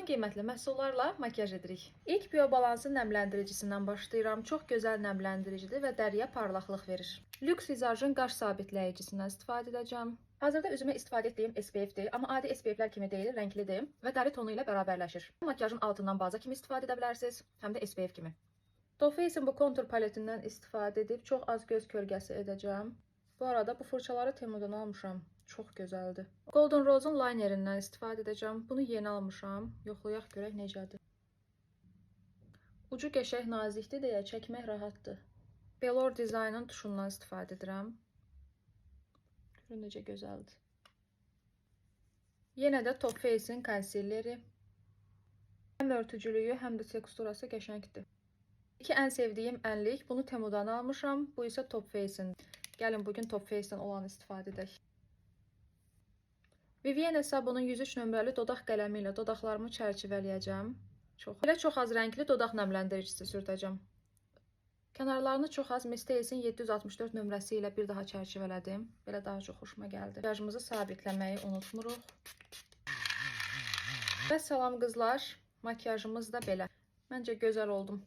qiymətli məhsullarla makiyaj edirik. İlk Biobalance'ın nəmləndiricisindən başlayıram. Çox gözəl nəmləndiricidir və dəriyə parlaqlıq verir. Lux Visage-ın qaş sabitləyicisindən istifadə edəcəm. Hazırda üzümə istifadə etdiyim SPF-dir, amma adi SPF-lər kimi deyil, rənglidir və dəri tonu ilə bərabərləşir. Makiyajın altından baza kimi istifadə edə bilərsiniz, həm də SPF kimi. Too Faced'in bu kontur paletindən istifadə edib çox az göz kölgəsi edəcəm. Bu arada bu fırçaları Temu'dan almışam. Çox gözəldir. Golden Rose'un linerindən istifadə edəcəm. Bunu yeni almışam. Yoxlayaq görək necədir. Ucu qəşəng nazikdir deyə çəkmək rahatdır. Belor Design'ın tuşundan istifadə edirəm. Görün necə gözəldir. Yenə də Too Faced'in konsilleri. Həm örtücülüyü, həm də teksturası qəşəngdir. İki ən sevdiyim ənlik. Bunu Temu'dan almışam. Bu isə Too Faced'in. Gəlin bugün Too Faced'in olanı istifadə edək. Vivienne Sabon'un 103 nömrəli dodaq qələmi ilə dodaqlarımı çərçivələyəcəm. Çox az rəngli dodaq nəmləndiricisi sürtəcəm. Kənarlarını çox az Miss-Teysin 764 nömrəsi ilə bir daha çərçivələdim. Belə daha çox xoşuma gəldi. Makiyajımızı sabitləməyi unutmuruq. Və salam qızlar, makiyajımız da belə. Məncə gözəl oldum.